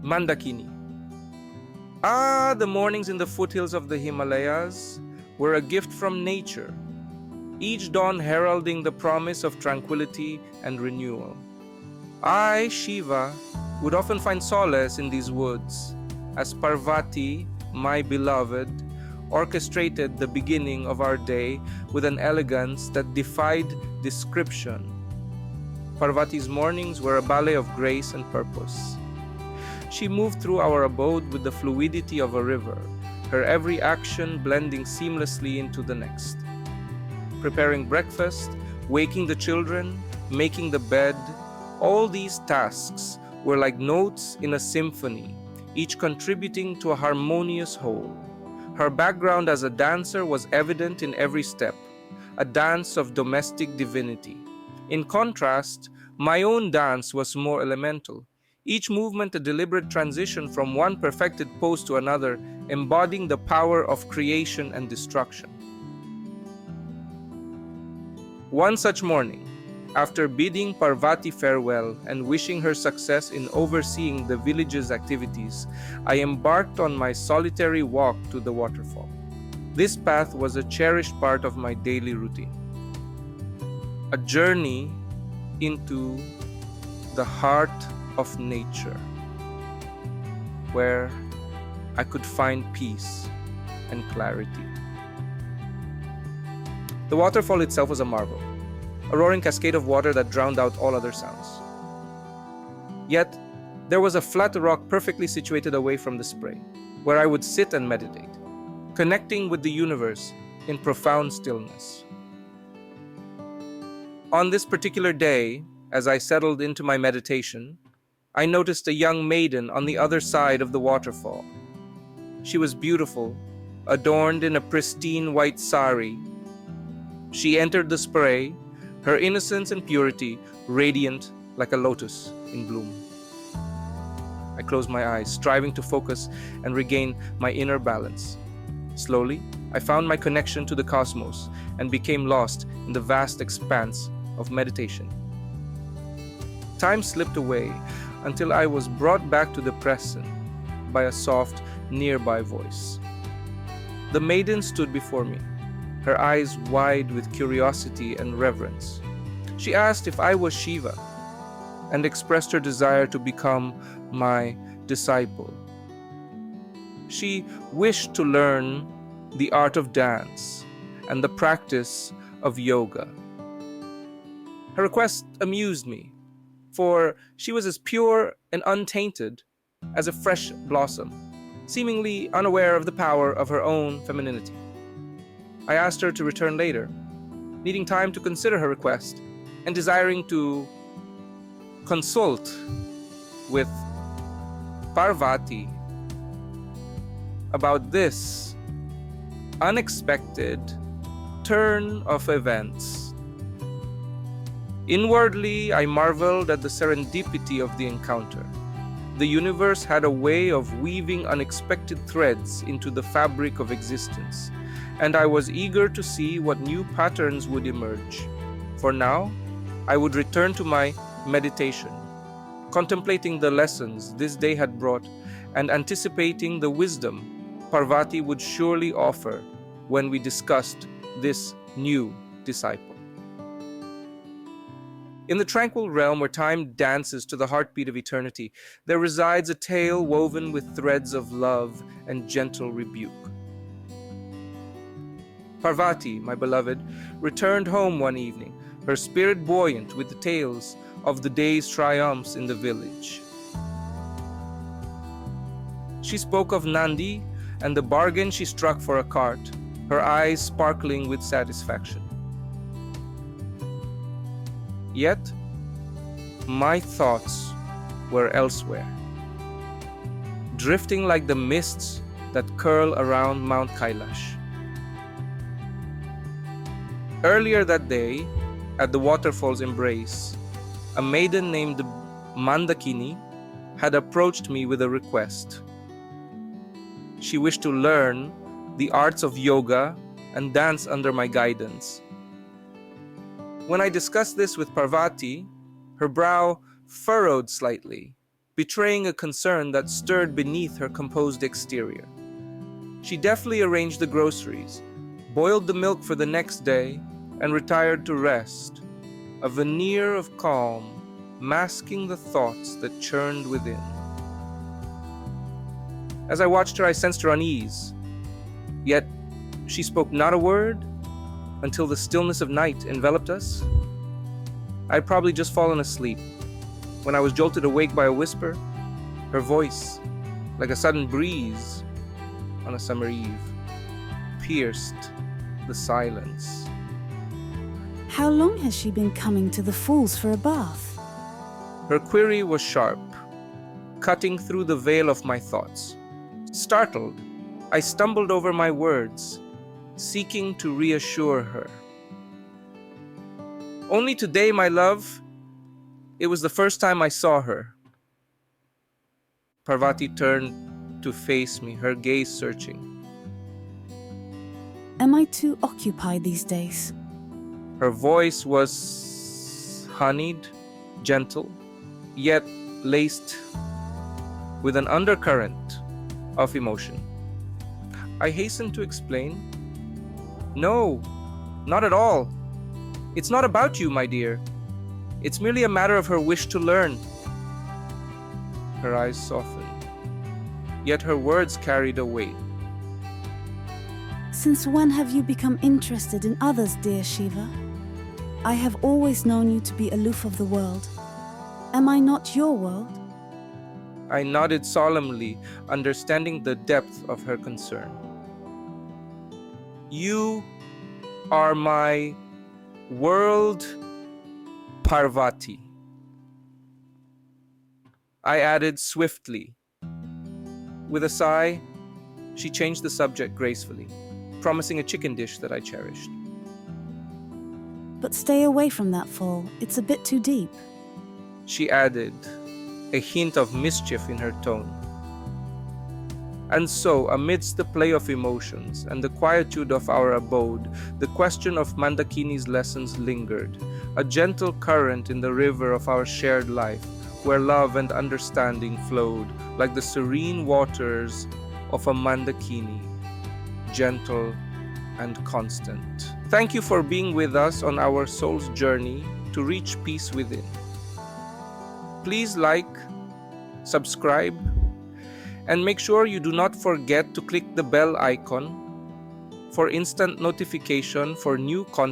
Mandakini. Ah, the mornings in the foothills of the Himalayas were a gift from nature, each dawn heralding the promise of tranquility and renewal. I, Shiva, would often find solace in these woods, as Parvati, my beloved, orchestrated the beginning of our day with an elegance that defied description. Parvati's mornings were a ballet of grace and purpose. She moved through our abode with the fluidity of a river, her every action blending seamlessly into the next. Preparing breakfast, waking the children, making the bed, all these tasks were like notes in a symphony, each contributing to a harmonious whole. Her background as a dancer was evident in every step, a dance of domestic divinity. In contrast, my own dance was more elemental, each movement a deliberate transition from one perfected pose to another, embodying the power of creation and destruction. One such morning, after bidding Parvati farewell and wishing her success in overseeing the village's activities, I embarked on my solitary walk to the waterfall. This path was a cherished part of my daily routine, a journey into the heart of nature, where I could find peace and clarity. The waterfall itself was a marvel, a roaring cascade of water that drowned out all other sounds. Yet, there was a flat rock perfectly situated away from the spray, where I would sit and meditate, connecting with the universe in profound stillness. On this particular day, as I settled into my meditation, I noticed a young maiden on the other side of the waterfall. She was beautiful, adorned in a pristine white sari. She entered the spray, her innocence and purity radiant like a lotus in bloom. I closed my eyes, striving to focus and regain my inner balance. Slowly, I found my connection to the cosmos and became lost in the vast expanse of meditation. Time slipped away until I was brought back to the present by a soft, nearby voice. The maiden stood before me, her eyes wide with curiosity and reverence. She asked if I was Shiva and expressed her desire to become my disciple. She wished to learn the art of dance and the practice of yoga. Her request amused me, for she was as pure and untainted as a fresh blossom, seemingly unaware of the power of her own femininity. I asked her to return later, needing time to consider her request and desiring to consult with Parvati about this unexpected turn of events. Inwardly, I marveled at the serendipity of the encounter. The universe had a way of weaving unexpected threads into the fabric of existence, and I was eager to see what new patterns would emerge. For now, I would return to my meditation, contemplating the lessons this day had brought and anticipating the wisdom Parvati would surely offer when we discussed this new disciple. In the tranquil realm where time dances to the heartbeat of eternity, there resides a tale woven with threads of love and gentle rebuke. Parvati, my beloved, returned home one evening, her spirit buoyant with the tales of the day's triumphs in the village. She spoke of Nandi and the bargain she struck for a cart, her eyes sparkling with satisfaction. Yet, my thoughts were elsewhere, drifting like the mists that curl around Mount Kailash. Earlier that day, at the waterfall's embrace, a maiden named Mandakini had approached me with a request. She wished to learn the arts of yoga and dance under my guidance. When I discussed this with Parvati, her brow furrowed slightly, betraying a concern that stirred beneath her composed exterior. She deftly arranged the groceries, boiled the milk for the next day, and retired to rest, a veneer of calm masking the thoughts that churned within. As I watched her, I sensed her unease, yet she spoke not a word until the stillness of night enveloped us. I'd probably just fallen asleep when I was jolted awake by a whisper, her voice, like a sudden breeze on a summer eve, pierced the silence. How long has she been coming to the falls for a bath? Her query was sharp, cutting through the veil of my thoughts. Startled, I stumbled over my words, seeking to reassure her. Only today, my love. It was the first time I saw her. Parvati turned to face me, her gaze searching. Am I too occupied these days? Her voice was honeyed, gentle, yet laced with an undercurrent of emotion. I hastened to explain. No, not at all. It's not about you, my dear. It's merely a matter of her wish to learn. Her eyes softened, yet her words carried a weight. Since when have you become interested in others, dear Shiva? I have always known you to be aloof of the world. Am I not your world? I nodded solemnly, understanding the depth of her concern. You are my world, Parvati. I added swiftly. With a sigh, she changed the subject gracefully, promising a chicken dish that I cherished. But stay away from that fall. It's a bit too deep. She added, a hint of mischief in her tone. And so, amidst the play of emotions and the quietude of our abode, the question of Mandakini's lessons lingered, a gentle current in the river of our shared life, where love and understanding flowed like the serene waters of a Mandakini, gentle and constant. Thank you for being with us on our soul's journey to reach peace within. Please like, subscribe, and make sure you do not forget to click the bell icon for instant notification for new content